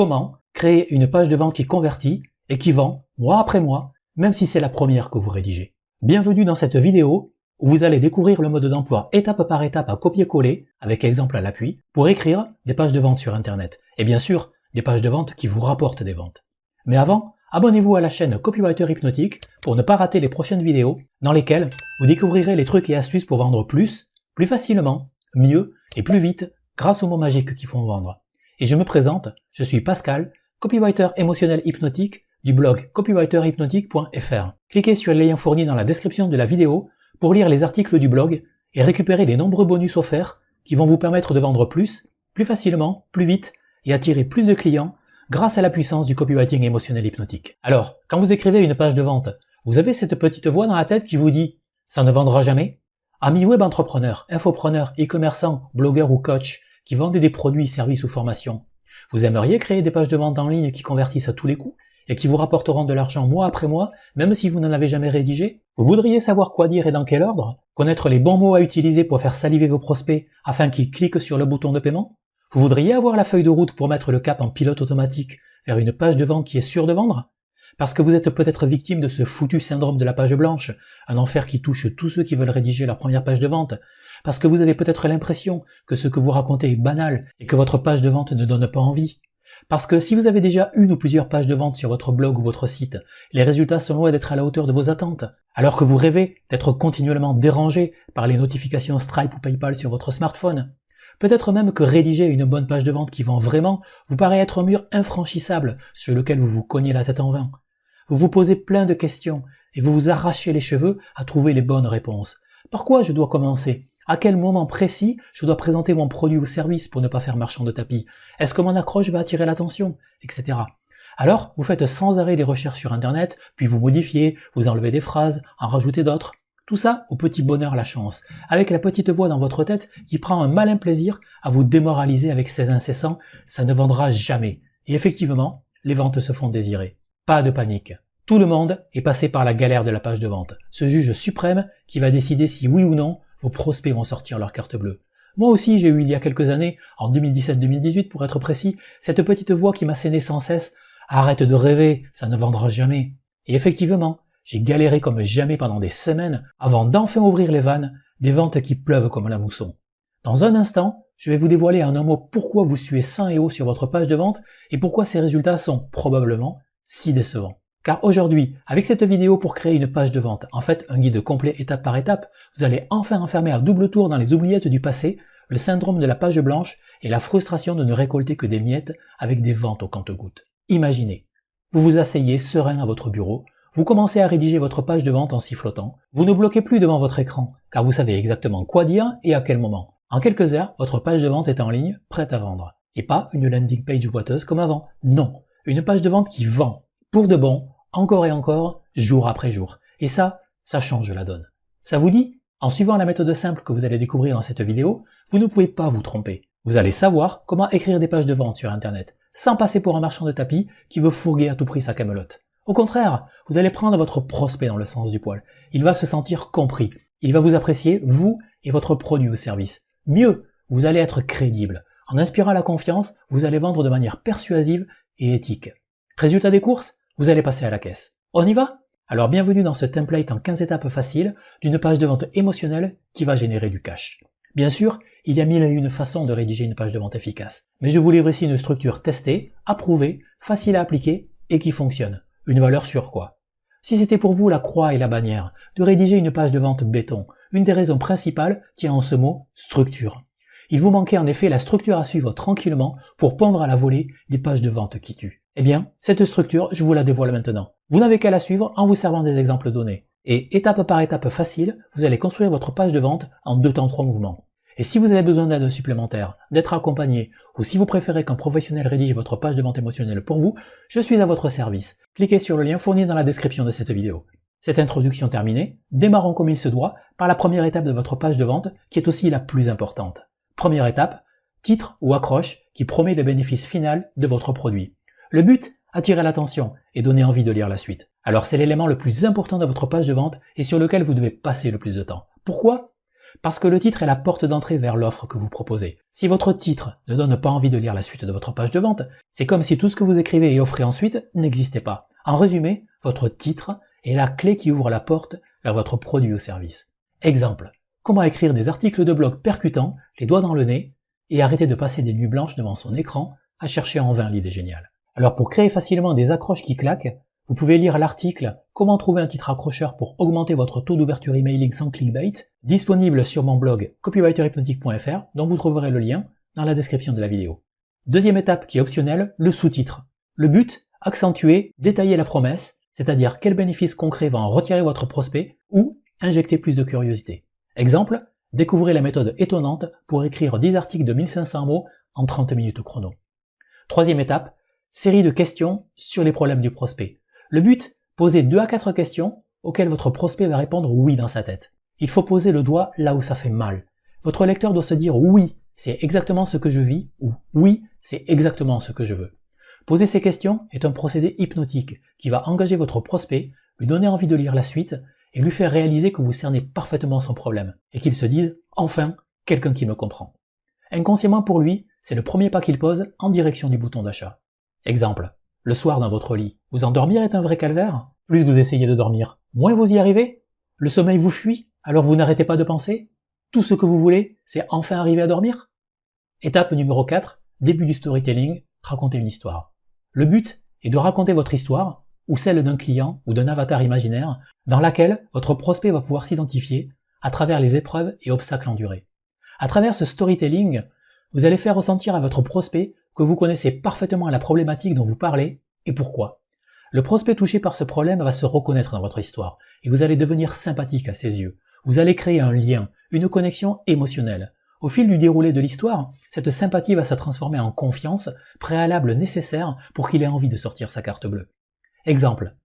Comment créer une page de vente qui convertit et qui vend mois après mois, même si c'est la première que vous rédigez. Bienvenue dans cette vidéo où vous allez découvrir le mode d'emploi étape par étape à copier-coller, avec exemple à l'appui, pour écrire des pages de vente sur Internet. Et bien sûr, des pages de vente qui vous rapportent des ventes. Mais avant, abonnez-vous à la chaîne Copywriter Hypnotique pour ne pas rater les prochaines vidéos dans lesquelles vous découvrirez les trucs et astuces pour vendre plus facilement, mieux et plus vite grâce aux mots magiques qui font vendre. Et je me présente, je suis Pascal, copywriter émotionnel hypnotique du blog copywriterhypnotique.fr. Cliquez sur le lien fourni dans la description de la vidéo pour lire les articles du blog et récupérer les nombreux bonus offerts qui vont vous permettre de vendre plus facilement, plus vite et attirer plus de clients grâce à la puissance du copywriting émotionnel hypnotique. Alors, quand vous écrivez une page de vente, vous avez cette petite voix dans la tête qui vous dit « ça ne vendra jamais ». Amis web entrepreneurs, infopreneurs, e-commerçants, blogueurs ou coachs qui vendent des produits, services ou formations, vous aimeriez créer des pages de vente en ligne qui convertissent à tous les coups et qui vous rapporteront de l'argent mois après mois, même si vous n'en avez jamais rédigé? Vous voudriez savoir quoi dire et dans quel ordre? Connaître les bons mots à utiliser pour faire saliver vos prospects afin qu'ils cliquent sur le bouton de paiement? Vous voudriez avoir la feuille de route pour mettre le cap en pilote automatique vers une page de vente qui est sûre de vendre? Parce que vous êtes peut-être victime de ce foutu syndrome de la page blanche, un enfer qui touche tous ceux qui veulent rédiger leur première page de vente. Parce que vous avez peut-être l'impression que ce que vous racontez est banal et que votre page de vente ne donne pas envie. Parce que si vous avez déjà une ou plusieurs pages de vente sur votre blog ou votre site, les résultats sont loin d'être à la hauteur de vos attentes. Alors que vous rêvez d'être continuellement dérangé par les notifications Stripe ou PayPal sur votre smartphone. Peut-être même que rédiger une bonne page de vente qui vend vraiment vous paraît être un mur infranchissable sur lequel vous vous cognez la tête en vain. Vous vous posez plein de questions et vous vous arrachez les cheveux à trouver les bonnes réponses. Par quoi je dois commencer? À quel moment précis je dois présenter mon produit ou service pour ne pas faire marchand de tapis? Est-ce que mon accroche va attirer l'attention? Etc. Alors, vous faites sans arrêt des recherches sur Internet, puis vous modifiez, vous enlevez des phrases, en rajoutez d'autres. Tout ça au petit bonheur la chance, avec la petite voix dans votre tête qui prend un malin plaisir à vous démoraliser avec ses incessants « ça ne vendra jamais ». Et effectivement, les ventes se font désirer. Pas de panique. Tout le monde est passé par la galère de la page de vente, ce juge suprême qui va décider si oui ou non vos prospects vont sortir leur carte bleue. Moi aussi j'ai eu il y a quelques années, en 2017-2018 pour être précis, cette petite voix qui m'assénait sans cesse « arrête de rêver, ça ne vendra jamais ». Et effectivement, j'ai galéré comme jamais pendant des semaines avant d'enfin ouvrir les vannes, des ventes qui pleuvent comme la mousson. Dans un instant, je vais vous dévoiler en un mot pourquoi vous suez sain et haut sur votre page de vente et pourquoi ces résultats sont probablement si décevants. Car aujourd'hui, avec cette vidéo pour créer une page de vente, en fait un guide complet étape par étape, vous allez enfin enfermer à double tour dans les oubliettes du passé le syndrome de la page blanche et la frustration de ne récolter que des miettes avec des ventes au compte-gouttes. Imaginez, vous vous asseyez serein à votre bureau, vous commencez à rédiger votre page de vente en sifflotant, vous ne bloquez plus devant votre écran, car vous savez exactement quoi dire et à quel moment. En quelques heures, votre page de vente est en ligne, prête à vendre. Et pas une landing page boiteuse comme avant, non, une page de vente qui vend. Pour de bon, encore et encore, jour après jour. Et ça change la donne. Ça vous dit? En suivant la méthode simple que vous allez découvrir dans cette vidéo, vous ne pouvez pas vous tromper. Vous allez savoir comment écrire des pages de vente sur Internet, sans passer pour un marchand de tapis qui veut fourguer à tout prix sa camelote. Au contraire, vous allez prendre votre prospect dans le sens du poil. Il va se sentir compris. Il va vous apprécier, vous et votre produit ou service. Mieux, vous allez être crédible. En inspirant la confiance, vous allez vendre de manière persuasive et éthique. Résultat des courses? Vous allez passer à la caisse. On y va? Alors bienvenue dans ce template en 15 étapes faciles d'une page de vente émotionnelle qui va générer du cash. Bien sûr, il y a 1001 façons de rédiger une page de vente efficace. Mais je vous livre ici une structure testée, approuvée, facile à appliquer et qui fonctionne. Une valeur sûre quoi. Si c'était pour vous la croix et la bannière de rédiger une page de vente béton, une des raisons principales tient en ce mot structure. Il vous manquait en effet la structure à suivre tranquillement pour pondre à la volée des pages de vente qui tuent. Eh bien, cette structure, je vous la dévoile maintenant. Vous n'avez qu'à la suivre en vous servant des exemples donnés. Et étape par étape facile, vous allez construire votre page de vente en 2 temps 3 mouvements. Et si vous avez besoin d'aide supplémentaire, d'être accompagné, ou si vous préférez qu'un professionnel rédige votre page de vente émotionnelle pour vous, je suis à votre service. Cliquez sur le lien fourni dans la description de cette vidéo. Cette introduction terminée, démarrons comme il se doit par la première étape de votre page de vente, qui est aussi la plus importante. Première étape, titre ou accroche qui promet le bénéfice final de votre produit. Le but, attirer l'attention et donner envie de lire la suite. Alors c'est l'élément le plus important de votre page de vente et sur lequel vous devez passer le plus de temps. Pourquoi? Parce que le titre est la porte d'entrée vers l'offre que vous proposez. Si votre titre ne donne pas envie de lire la suite de votre page de vente, c'est comme si tout ce que vous écrivez et offrez ensuite n'existait pas. En résumé, votre titre est la clé qui ouvre la porte vers votre produit ou service. Exemple, comment écrire des articles de blog percutants, les doigts dans le nez, et arrêter de passer des nuits blanches devant son écran à chercher en vain l'idée géniale. Alors pour créer facilement des accroches qui claquent, vous pouvez lire l'article « Comment trouver un titre accrocheur pour augmenter votre taux d'ouverture emailing sans clickbait » disponible sur mon blog copywriterhypnotique.fr dont vous trouverez le lien dans la description de la vidéo. Deuxième étape qui est optionnelle, le sous-titre. Le but, accentuer, détailler la promesse, c'est-à-dire quel bénéfice concret va en retirer votre prospect ou injecter plus de curiosité. Exemple, découvrez la méthode étonnante pour écrire 10 articles de 1500 mots en 30 minutes chrono. Troisième étape, série de questions sur les problèmes du prospect. Le but, poser 2 à 4 questions auxquelles votre prospect va répondre oui dans sa tête. Il faut poser le doigt là où ça fait mal. Votre lecteur doit se dire oui, c'est exactement ce que je vis ou oui, c'est exactement ce que je veux. Poser ces questions est un procédé hypnotique qui va engager votre prospect, lui donner envie de lire la suite et lui faire réaliser que vous cernez parfaitement son problème et qu'il se dise « enfin, quelqu'un qui me comprend ». Inconsciemment pour lui, c'est le premier pas qu'il pose en direction du bouton d'achat. Exemple, le soir dans votre lit, vous endormir est un vrai calvaire. Plus vous essayez de dormir, moins vous y arrivez. Le sommeil vous fuit, alors vous n'arrêtez pas de penser. Tout ce que vous voulez, c'est enfin arriver à dormir. Étape numéro 4, début du storytelling, raconter une histoire. Le but est de raconter votre histoire, ou celle d'un client ou d'un avatar imaginaire, dans laquelle votre prospect va pouvoir s'identifier à travers les épreuves et obstacles endurés. À travers ce storytelling, vous allez faire ressentir à votre prospect que vous connaissez parfaitement la problématique dont vous parlez et pourquoi. Le prospect touché par ce problème va se reconnaître dans votre histoire et vous allez devenir sympathique à ses yeux. Vous allez créer un lien, une connexion émotionnelle. Au fil du déroulé de l'histoire, cette sympathie va se transformer en confiance, préalable nécessaire pour qu'il ait envie de sortir sa carte bleue. Exemple.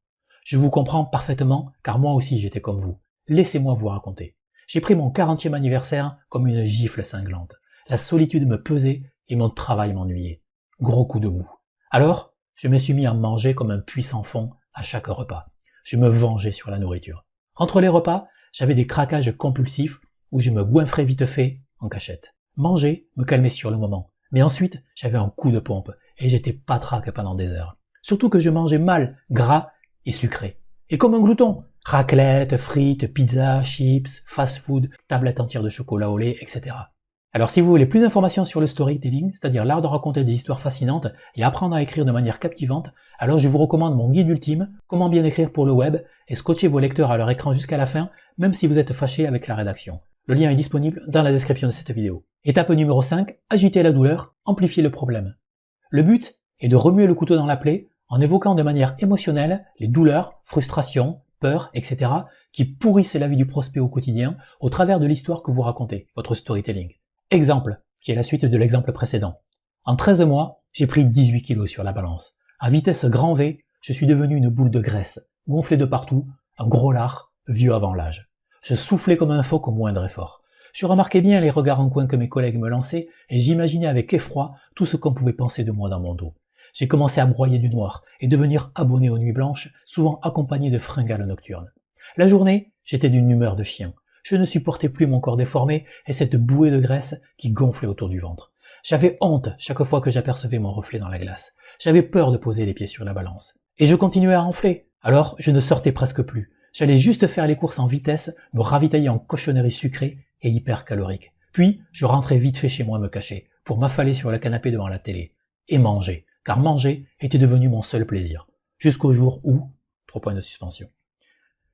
Je vous comprends parfaitement car moi aussi j'étais comme vous. Laissez-moi vous raconter. J'ai pris mon 40e anniversaire comme une gifle cinglante. La solitude me pesait et mon travail m'ennuyait. Gros coup de mou. Alors, je me suis mis à manger comme un puissant fond à chaque repas. Je me vengeais sur la nourriture. Entre les repas, j'avais des craquages compulsifs où je me goinfrais vite fait en cachette. Manger me calmait sur le moment, mais ensuite j'avais un coup de pompe et j'étais patraque pendant des heures. Surtout que je mangeais mal, gras et sucré. Et comme un glouton, raclette, frites, pizza, chips, fast-food, tablette entière de chocolat au lait, etc. Alors si vous voulez plus d'informations sur le storytelling, c'est-à-dire l'art de raconter des histoires fascinantes et apprendre à écrire de manière captivante, alors je vous recommande mon guide ultime, Comment bien écrire pour le web, et scotcher vos lecteurs à leur écran jusqu'à la fin, même si vous êtes fâché avec la rédaction. Le lien est disponible dans la description de cette vidéo. Étape numéro 5, agiter la douleur, amplifier le problème. Le but est de remuer le couteau dans la plaie en évoquant de manière émotionnelle les douleurs, frustrations, peurs, etc. qui pourrissent la vie du prospect au quotidien au travers de l'histoire que vous racontez, votre storytelling. Exemple, qui est la suite de l'exemple précédent. En 13 mois, j'ai pris 18 kilos sur la balance. À vitesse grand V, je suis devenu une boule de graisse, gonflée de partout, un gros lard, vieux avant l'âge. Je soufflais comme un phoque au moindre effort. Je remarquais bien les regards en coin que mes collègues me lançaient et j'imaginais avec effroi tout ce qu'on pouvait penser de moi dans mon dos. J'ai commencé à broyer du noir et devenir abonné aux nuits blanches, souvent accompagné de fringales nocturnes. La journée, j'étais d'une humeur de chien. Je ne supportais plus mon corps déformé et cette bouée de graisse qui gonflait autour du ventre. J'avais honte chaque fois que j'apercevais mon reflet dans la glace. J'avais peur de poser les pieds sur la balance. Et je continuais à enfler. Alors, je ne sortais presque plus. J'allais juste faire les courses en vitesse, me ravitailler en cochonneries sucrées et hypercaloriques. Puis, je rentrais vite fait chez moi me cacher, pour m'affaler sur le canapé devant la télé. Et manger. Car manger était devenu mon seul plaisir. Jusqu'au jour où... 3 points de suspension.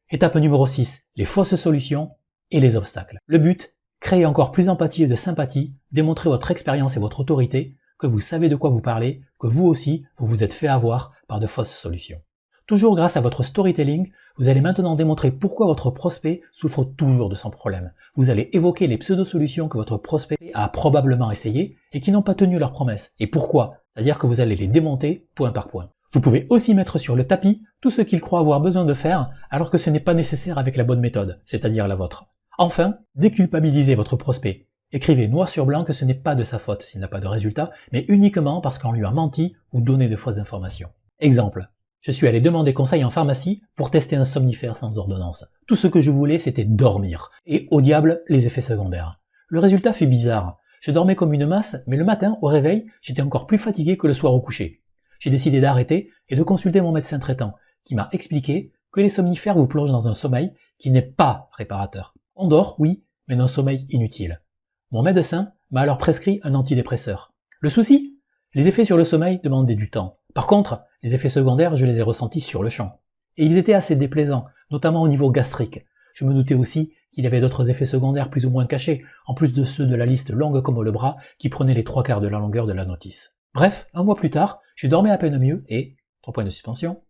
Étape numéro 6. Les fausses solutions et les obstacles. Le but, créer encore plus d'empathie et de sympathie, démontrer votre expérience et votre autorité, que vous savez de quoi vous parlez, que vous aussi, vous vous êtes fait avoir par de fausses solutions. Toujours grâce à votre storytelling, vous allez maintenant démontrer pourquoi votre prospect souffre toujours de son problème. Vous allez évoquer les pseudo-solutions que votre prospect a probablement essayées et qui n'ont pas tenu leurs promesses. Et pourquoi? C'est-à-dire que vous allez les démonter point par point. Vous pouvez aussi mettre sur le tapis tout ce qu'il croit avoir besoin de faire alors que ce n'est pas nécessaire avec la bonne méthode, c'est-à-dire la vôtre. Enfin, déculpabilisez votre prospect. Écrivez noir sur blanc que ce n'est pas de sa faute s'il n'a pas de résultat, mais uniquement parce qu'on lui a menti ou donné de fausses informations. Exemple. Je suis allé demander conseil en pharmacie pour tester un somnifère sans ordonnance. Tout ce que je voulais, c'était dormir. Et au diable, les effets secondaires. Le résultat fait bizarre. Je dormais comme une masse, mais le matin, au réveil, j'étais encore plus fatigué que le soir au coucher. J'ai décidé d'arrêter et de consulter mon médecin traitant, qui m'a expliqué que les somnifères vous plongent dans un sommeil qui n'est pas réparateur. On dort, oui, mais d'un sommeil inutile. Mon médecin m'a alors prescrit un antidépresseur. Le souci? Les effets sur le sommeil demandaient du temps. Par contre, les effets secondaires, je les ai ressentis sur le champ. Et ils étaient assez déplaisants, notamment au niveau gastrique. Je me doutais aussi qu'il y avait d'autres effets secondaires plus ou moins cachés, en plus de ceux de la liste longue comme le bras qui prenaient les 3/4 de la longueur de la notice. Bref, un mois plus tard, je dormais à peine mieux et, 3 points de suspension.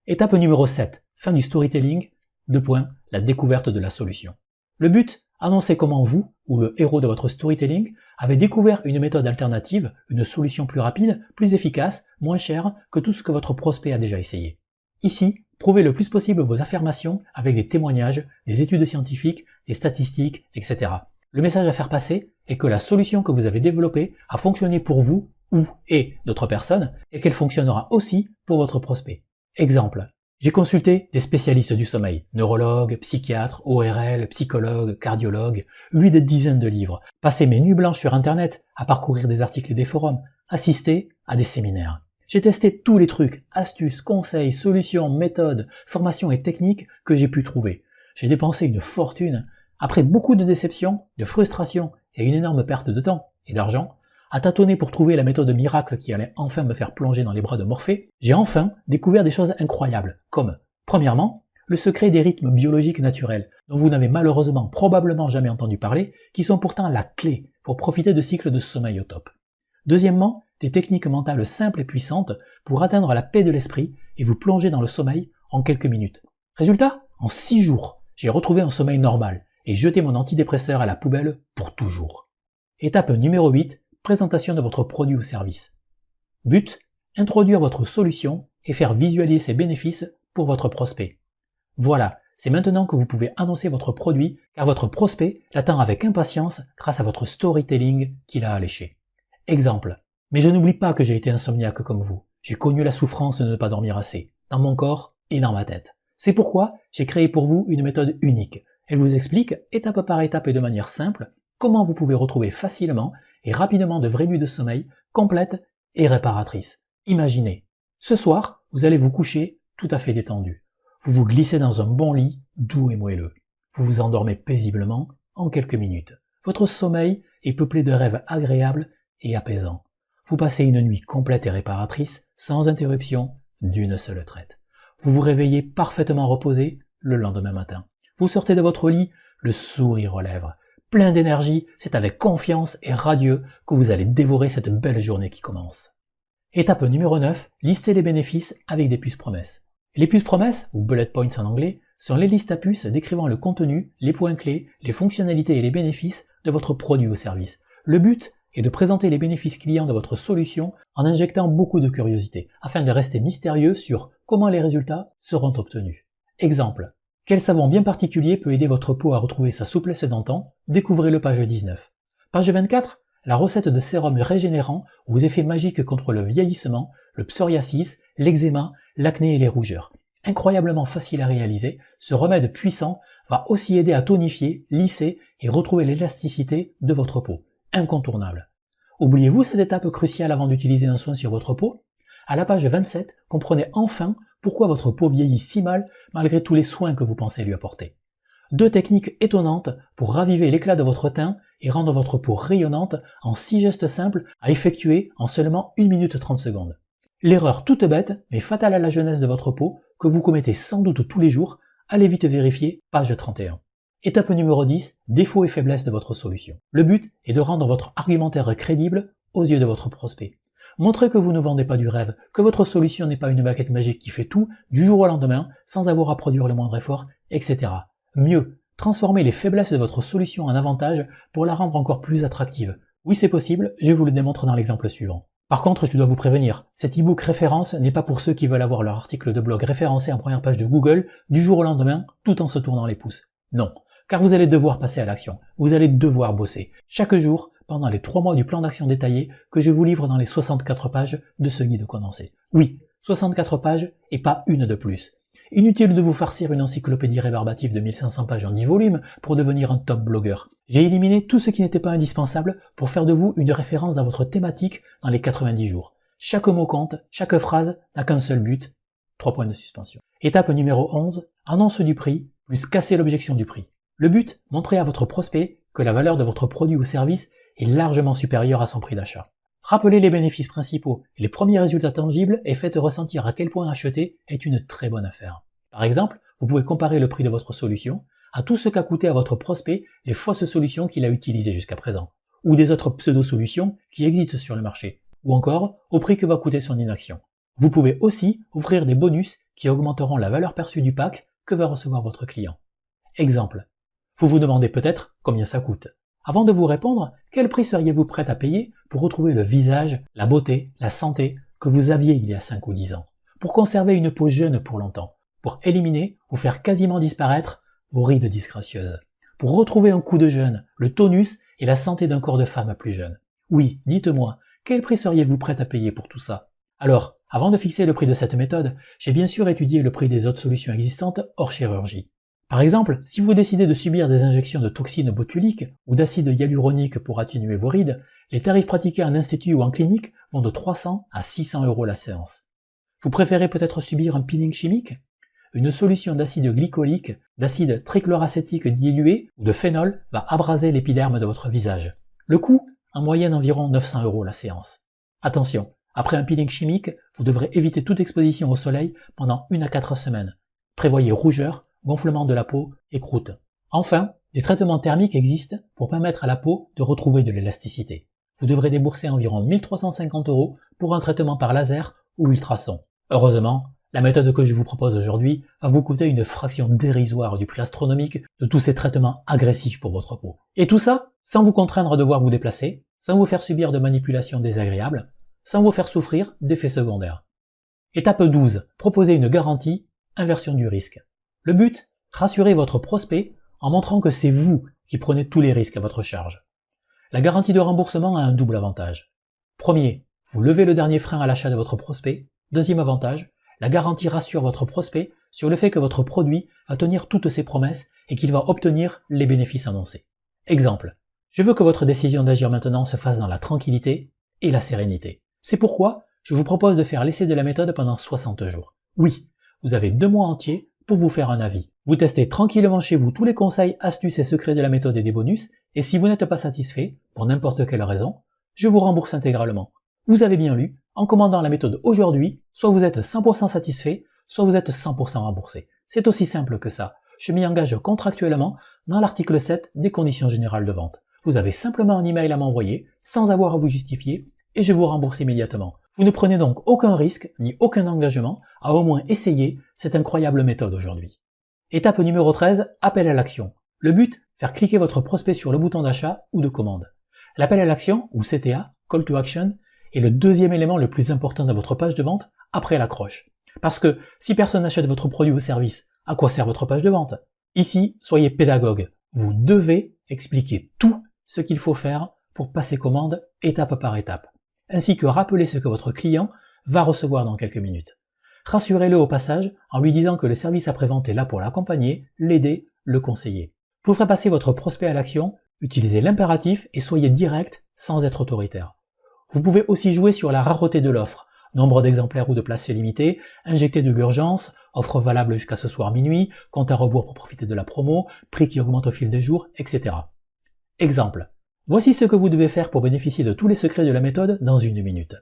Étape numéro 7, fin du storytelling, 2 points, la découverte de la solution. Le but, annoncer comment vous, ou le héros de votre storytelling, avez découvert une méthode alternative, une solution plus rapide, plus efficace, moins chère que tout ce que votre prospect a déjà essayé. Ici, prouvez le plus possible vos affirmations avec des témoignages, des études scientifiques, des statistiques, etc. Le message à faire passer est que la solution que vous avez développée a fonctionné pour vous ou et d'autres personnes et qu'elle fonctionnera aussi pour votre prospect. Exemple. J'ai consulté des spécialistes du sommeil, neurologues, psychiatres, ORL, psychologues, cardiologues, lu des dizaines de livres, passé mes nuits blanches sur internet à parcourir des articles et des forums, assisté à des séminaires. J'ai testé tous les trucs, astuces, conseils, solutions, méthodes, formations et techniques que j'ai pu trouver. J'ai dépensé une fortune. Après beaucoup de déceptions, de frustrations et une énorme perte de temps et d'argent, à tâtonner pour trouver la méthode miracle qui allait enfin me faire plonger dans les bras de Morphée, j'ai enfin découvert des choses incroyables, comme, premièrement, le secret des rythmes biologiques naturels, dont vous n'avez malheureusement probablement jamais entendu parler, qui sont pourtant la clé pour profiter de cycles de sommeil au top. Deuxièmement, des techniques mentales simples et puissantes pour atteindre la paix de l'esprit et vous plonger dans le sommeil en quelques minutes. Résultat, en 6 jours, j'ai retrouvé un sommeil normal et jeté mon antidépresseur à la poubelle pour toujours. Étape numéro 8, présentation de votre produit ou service. But, introduire votre solution et faire visualiser ses bénéfices pour votre prospect. Voilà, c'est maintenant que vous pouvez annoncer votre produit car votre prospect l'attend avec impatience grâce à votre storytelling qu'il a alléché. Exemple. Mais je n'oublie pas que j'ai été insomniaque comme vous. J'ai connu la souffrance de ne pas dormir assez, dans mon corps et dans ma tête. C'est pourquoi j'ai créé pour vous une méthode unique. Elle vous explique, étape par étape et de manière simple, comment vous pouvez retrouver facilement et rapidement de vraies nuits de sommeil complètes et réparatrices. Imaginez, ce soir, vous allez vous coucher tout à fait détendu. Vous vous glissez dans un bon lit, doux et moelleux. Vous vous endormez paisiblement en quelques minutes. Votre sommeil est peuplé de rêves agréables et apaisants. Vous passez une nuit complète et réparatrice, sans interruption, d'une seule traite. Vous vous réveillez parfaitement reposé le lendemain matin. Vous sortez de votre lit, le sourire aux lèvres. Plein d'énergie, c'est avec confiance et radieux que vous allez dévorer cette belle journée qui commence. Étape numéro 9, listez les bénéfices avec des puces promesses. Les puces promesses, ou bullet points en anglais, sont les listes à puces décrivant le contenu, les points clés, les fonctionnalités et les bénéfices de votre produit ou service. Le but est de présenter les bénéfices clients de votre solution en injectant beaucoup de curiosité, afin de rester mystérieux sur comment les résultats seront obtenus. Exemple. Quel savon bien particulier peut aider votre peau à retrouver sa souplesse d'antan? Découvrez-le page 19. Page 24. La recette de sérum régénérant aux effets magiques contre le vieillissement, le psoriasis, l'eczéma, l'acné et les rougeurs. Incroyablement facile à réaliser, ce remède puissant va aussi aider à tonifier, lisser et retrouver l'élasticité de votre peau. Incontournable. Oubliez-vous cette étape cruciale avant d'utiliser un soin sur votre peau? À la page 27, comprenez enfin pourquoi votre peau vieillit si mal malgré tous les soins que vous pensez lui apporter. 2 techniques étonnantes pour raviver l'éclat de votre teint et rendre votre peau rayonnante en 6 gestes simples à effectuer en seulement 1 minute 30 secondes. L'erreur toute bête mais fatale à la jeunesse de votre peau que vous commettez sans doute tous les jours, allez vite vérifier, page 31. Étape numéro 10, défauts et faiblesses de votre solution. Le but est de rendre votre argumentaire crédible aux yeux de votre prospect. Montrez que vous ne vendez pas du rêve, que votre solution n'est pas une baguette magique qui fait tout du jour au lendemain sans avoir à produire le moindre effort, etc. Mieux, transformez les faiblesses de votre solution en avantage pour la rendre encore plus attractive. Oui, c'est possible, je vous le démontre dans l'exemple suivant. Par contre, je dois vous prévenir, cet e-book référence n'est pas pour ceux qui veulent avoir leur article de blog référencé en première page de Google du jour au lendemain tout en se tournant les pouces. Non, car vous allez devoir passer à l'action, vous allez devoir bosser, chaque jour, pendant les 3 mois du plan d'action détaillé que je vous livre dans les 64 pages de ce guide condensé. Oui, 64 pages et pas une de plus. Inutile de vous farcir une encyclopédie rébarbative de 1500 pages en 10 volumes pour devenir un top blogueur. J'ai éliminé tout ce qui n'était pas indispensable pour faire de vous une référence dans votre thématique dans les 90 jours. Chaque mot compte, chaque phrase n'a qu'un seul but, 3 points de suspension. Étape numéro 11, annonce du prix, plus casser l'objection du prix. Le but, montrer à votre prospect que la valeur de votre produit ou service est largement supérieure à son prix d'achat. Rappelez les bénéfices principaux et les premiers résultats tangibles et faites ressentir à quel point acheter est une très bonne affaire. Par exemple, vous pouvez comparer le prix de votre solution à tout ce qu'a coûté à votre prospect les fausses solutions qu'il a utilisées jusqu'à présent, ou des autres pseudo-solutions qui existent sur le marché, ou encore au prix que va coûter son inaction. Vous pouvez aussi offrir des bonus qui augmenteront la valeur perçue du pack que va recevoir votre client. Exemple. Vous vous demandez peut-être combien ça coûte. Avant de vous répondre, quel prix seriez-vous prêt à payer pour retrouver le visage, la beauté, la santé que vous aviez il y a 5 ou 10 ans, pour conserver une peau jeune pour longtemps, pour éliminer ou faire quasiment disparaître vos rides disgracieuses, pour retrouver un coup de jeune, le tonus et la santé d'un corps de femme plus jeune. Oui, dites-moi, quel prix seriez-vous prêt à payer pour tout ça? Alors, avant de fixer le prix de cette méthode, j'ai bien sûr étudié le prix des autres solutions existantes hors chirurgie. Par exemple, si vous décidez de subir des injections de toxines botuliques ou d'acide hyaluronique pour atténuer vos rides, les tarifs pratiqués en institut ou en clinique vont de 300 à 600 € la séance. Vous préférez peut-être subir un peeling chimique? Une solution d'acide glycolique, d'acide trichloracétique dilué ou de phénol va abraser l'épiderme de votre visage. Le coût, en moyenne environ 900 € la séance. Attention, après un peeling chimique, vous devrez éviter toute exposition au soleil pendant 1 à 4 semaines. Prévoyez rougeur, gonflement de la peau et croûte. Enfin, des traitements thermiques existent pour permettre à la peau de retrouver de l'élasticité. Vous devrez débourser environ 1350 € pour un traitement par laser ou ultrason. Heureusement, la méthode que je vous propose aujourd'hui va vous coûter une fraction dérisoire du prix astronomique de tous ces traitements agressifs pour votre peau. Et tout ça, sans vous contraindre à devoir vous déplacer, sans vous faire subir de manipulations désagréables, sans vous faire souffrir d'effets secondaires. Étape 12. Proposer une garantie, inversion du risque. Le but, rassurer votre prospect en montrant que c'est vous qui prenez tous les risques à votre charge. La garantie de remboursement a un double avantage. Premier, vous levez le dernier frein à l'achat de votre prospect. Deuxième avantage, la garantie rassure votre prospect sur le fait que votre produit va tenir toutes ses promesses et qu'il va obtenir les bénéfices annoncés. Exemple, je veux que votre décision d'agir maintenant se fasse dans la tranquillité et la sérénité. C'est pourquoi je vous propose de faire l'essai de la méthode pendant 60 jours. Oui, vous avez 2 mois entiers pour vous faire un avis. Vous testez tranquillement chez vous tous les conseils, astuces et secrets de la méthode et des bonus, et si vous n'êtes pas satisfait, pour n'importe quelle raison, je vous rembourse intégralement. Vous avez bien lu, en commandant la méthode aujourd'hui, soit vous êtes 100% satisfait, soit vous êtes 100% remboursé. C'est aussi simple que ça. Je m'y engage contractuellement dans l'article 7 des conditions générales de vente. Vous avez simplement un email à m'envoyer, sans avoir à vous justifier, et je vous rembourse immédiatement. Vous ne prenez donc aucun risque, ni aucun engagement, à au moins essayer cette incroyable méthode aujourd'hui. Étape numéro 13, appel à l'action. Le but, faire cliquer votre prospect sur le bouton d'achat ou de commande. L'appel à l'action, ou CTA, Call to Action, est le deuxième élément le plus important de votre page de vente après l'accroche. Parce que si personne n'achète votre produit ou service, à quoi sert votre page de vente? Ici, soyez pédagogue. Vous devez expliquer tout ce qu'il faut faire pour passer commande étape par étape, ainsi que rappeler ce que votre client va recevoir dans quelques minutes. Rassurez-le au passage en lui disant que le service après-vente est là pour l'accompagner, l'aider, le conseiller. Pour faire passer votre prospect à l'action, utilisez l'impératif et soyez direct sans être autoritaire. Vous pouvez aussi jouer sur la rareté de l'offre, nombre d'exemplaires ou de places limitées, injecter de l'urgence, offre valable jusqu'à ce soir minuit, compte à rebours pour profiter de la promo, prix qui augmente au fil des jours, etc. Exemple. Voici ce que vous devez faire pour bénéficier de tous les secrets de la méthode dans 1 minute.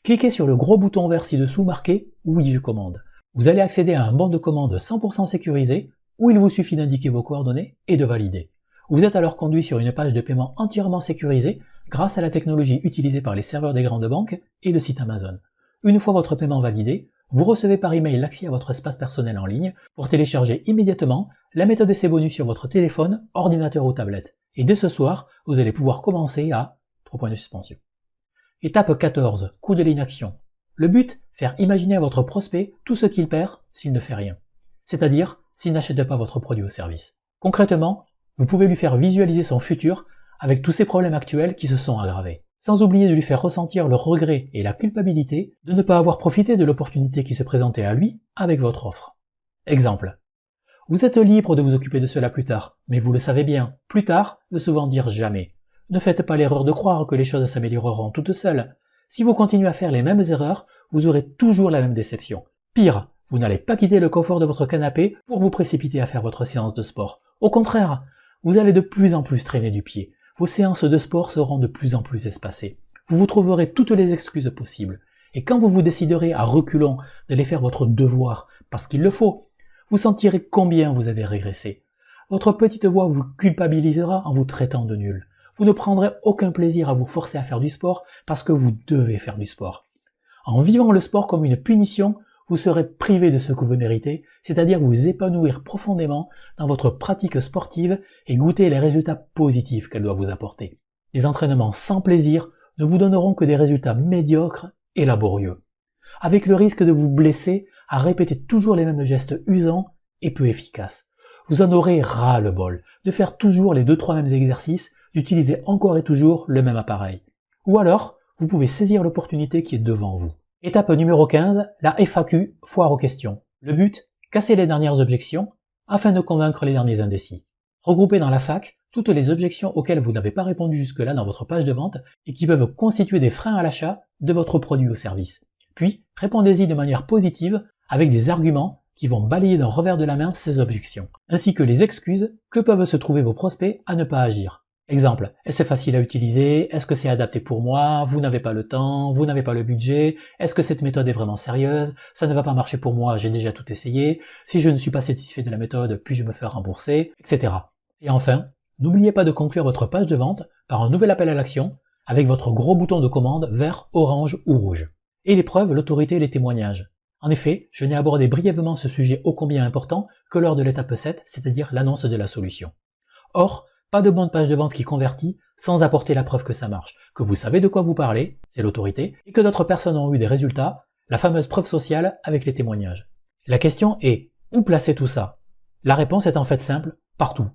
Cliquez sur le gros bouton vert ci-dessous marqué « Oui, je commande ». Vous allez accéder à un bon de commande 100% sécurisé où il vous suffit d'indiquer vos coordonnées et de valider. Vous êtes alors conduit sur une page de paiement entièrement sécurisée grâce à la technologie utilisée par les serveurs des grandes banques et le site Amazon. Une fois votre paiement validé, vous recevez par email l'accès à votre espace personnel en ligne pour télécharger immédiatement la méthode et ses bonus sur votre téléphone, ordinateur ou tablette. Et dès ce soir, vous allez pouvoir commencer à 3 points de suspension. Étape 14, coût de l'inaction. Le but, faire imaginer à votre prospect tout ce qu'il perd s'il ne fait rien. C'est-à-dire s'il n'achète pas votre produit ou service. Concrètement, vous pouvez lui faire visualiser son futur avec tous ces problèmes actuels qui se sont aggravés. sans oublier de lui faire ressentir le regret et la culpabilité de ne pas avoir profité de l'opportunité qui se présentait à lui avec votre offre. Exemple. Vous êtes libre de vous occuper de cela plus tard, mais vous le savez bien, plus tard veut souvent dire jamais. Ne faites pas l'erreur de croire que les choses s'amélioreront toutes seules. Si vous continuez à faire les mêmes erreurs, vous aurez toujours la même déception. Pire, vous n'allez pas quitter le confort de votre canapé pour vous précipiter à faire votre séance de sport. Au contraire, vous allez de plus en plus traîner du pied. Vos séances de sport seront de plus en plus espacées. Vous vous trouverez toutes les excuses possibles. Et quand vous vous déciderez à reculons d'aller faire votre devoir, parce qu'il le faut, vous sentirez combien vous avez régressé. Votre petite voix vous culpabilisera en vous traitant de nul. Vous ne prendrez aucun plaisir à vous forcer à faire du sport parce que vous devez faire du sport. En vivant le sport comme une punition, vous serez privé de ce que vous méritez, c'est-à-dire vous épanouir profondément dans votre pratique sportive et goûter les résultats positifs qu'elle doit vous apporter. Les entraînements sans plaisir ne vous donneront que des résultats médiocres et laborieux, avec le risque de vous blesser à répéter toujours les mêmes gestes usants et peu efficaces. Vous en aurez ras-le-bol de faire toujours les 2-3 mêmes exercices, d'utiliser encore et toujours le même appareil. Ou alors, vous pouvez saisir l'opportunité qui est devant vous. Étape numéro 15, la FAQ, foire aux questions. Le but, casser les dernières objections afin de convaincre les derniers indécis. Regroupez dans la FAQ toutes les objections auxquelles vous n'avez pas répondu jusque-là dans votre page de vente et qui peuvent constituer des freins à l'achat de votre produit ou service. Puis, répondez-y de manière positive avec des arguments qui vont balayer d'un revers de la main ces objections, ainsi que les excuses que peuvent se trouver vos prospects à ne pas agir. Exemple, est-ce facile à utiliser? Est-ce que c'est adapté pour moi? Vous n'avez pas le temps? Vous n'avez pas le budget? Est-ce que cette méthode est vraiment sérieuse? Ça ne va pas marcher pour moi, j'ai déjà tout essayé. Si je ne suis pas satisfait de la méthode, puis-je me faire rembourser? Etc. Et enfin, n'oubliez pas de conclure votre page de vente par un nouvel appel à l'action avec votre gros bouton de commande vert, orange ou rouge. Et les preuves, l'autorité et les témoignages. En effet, je n'ai abordé brièvement ce sujet ô combien important que lors de l'étape 7, c'est-à-dire l'annonce de la solution. Or, pas de bonne page de vente qui convertit sans apporter la preuve que ça marche, que vous savez de quoi vous parlez, c'est l'autorité, et que d'autres personnes ont eu des résultats, la fameuse preuve sociale avec les témoignages. La question est, où placer tout ça? La réponse est en fait simple, partout.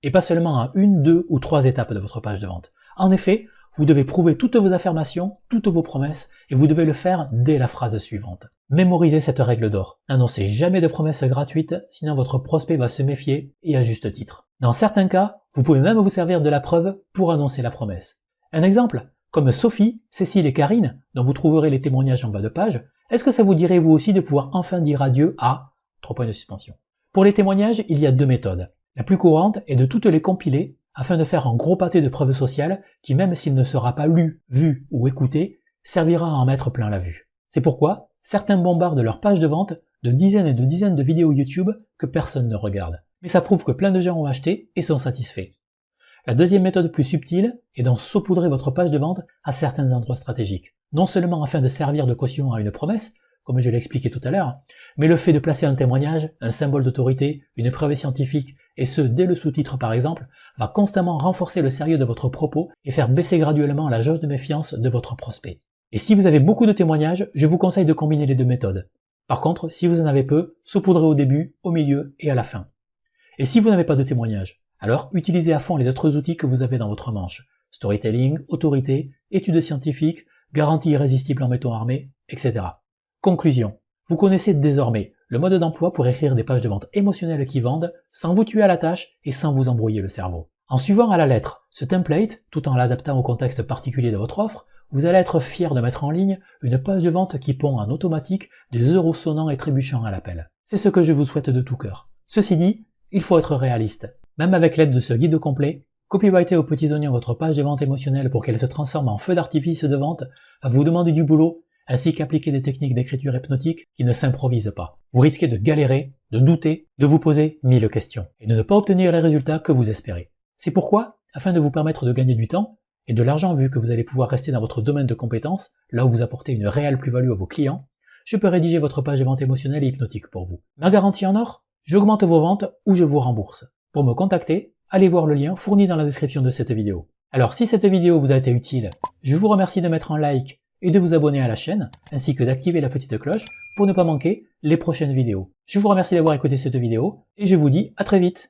Et pas seulement à 1, 2 ou 3 étapes de votre page de vente. En effet, vous devez prouver toutes vos affirmations, toutes vos promesses, et vous devez le faire dès la phrase suivante. Mémorisez cette règle d'or. N'annoncez jamais de promesses gratuites, sinon votre prospect va se méfier, et à juste titre. Dans certains cas, vous pouvez même vous servir de la preuve pour annoncer la promesse. Un exemple, comme Sophie, Cécile et Karine, dont vous trouverez les témoignages en bas de page, est-ce que ça vous dirait vous aussi de pouvoir enfin dire adieu à... 3 points de suspension. Pour les témoignages, il y a 2 méthodes. La plus courante est de toutes les compiler afin de faire un gros pâté de preuves sociales qui, même s'il ne sera pas lu, vu ou écouté, servira à en mettre plein la vue. C'est pourquoi certains bombardent leur page de vente de dizaines et de dizaines de vidéos YouTube que personne ne regarde. Mais ça prouve que plein de gens ont acheté et sont satisfaits. La deuxième méthode plus subtile est d'en saupoudrer votre page de vente à certains endroits stratégiques. Non seulement afin de servir de caution à une promesse, comme je l'ai expliqué tout à l'heure, mais le fait de placer un témoignage, un symbole d'autorité, une preuve scientifique, et ce dès le sous-titre par exemple, va constamment renforcer le sérieux de votre propos et faire baisser graduellement la jauge de méfiance de votre prospect. Et si vous avez beaucoup de témoignages, je vous conseille de combiner les 2 méthodes. Par contre, si vous en avez peu, saupoudrez au début, au milieu et à la fin. Et si vous n'avez pas de témoignages, alors utilisez à fond les autres outils que vous avez dans votre manche. Storytelling, autorité, études scientifiques, garantie irrésistible en béton armé, etc. Conclusion. Vous connaissez désormais le mode d'emploi pour écrire des pages de vente émotionnelles qui vendent, sans vous tuer à la tâche et sans vous embrouiller le cerveau. En suivant à la lettre ce template, tout en l'adaptant au contexte particulier de votre offre, vous allez être fier de mettre en ligne une page de vente qui pond en automatique des euros sonnants et trébuchants à l'appel. C'est ce que je vous souhaite de tout cœur. Ceci dit, il faut être réaliste. Même avec l'aide de ce guide complet, copywriter aux petits oignons votre page de vente émotionnelle pour qu'elle se transforme en feu d'artifice de vente va vous demander du boulot, ainsi qu'appliquer des techniques d'écriture hypnotique qui ne s'improvisent pas. Vous risquez de galérer, de douter, de vous poser 1000 questions, et de ne pas obtenir les résultats que vous espérez. C'est pourquoi, afin de vous permettre de gagner du temps, et de l'argent vu que vous allez pouvoir rester dans votre domaine de compétences, là où vous apportez une réelle plus-value à vos clients, je peux rédiger votre page de vente émotionnelle et hypnotique pour vous. Ma garantie en or? J'augmente vos ventes ou je vous rembourse. Pour me contacter, allez voir le lien fourni dans la description de cette vidéo. Alors si cette vidéo vous a été utile, je vous remercie de mettre un like et de vous abonner à la chaîne, ainsi que d'activer la petite cloche pour ne pas manquer les prochaines vidéos. Je vous remercie d'avoir écouté cette vidéo et je vous dis à très vite.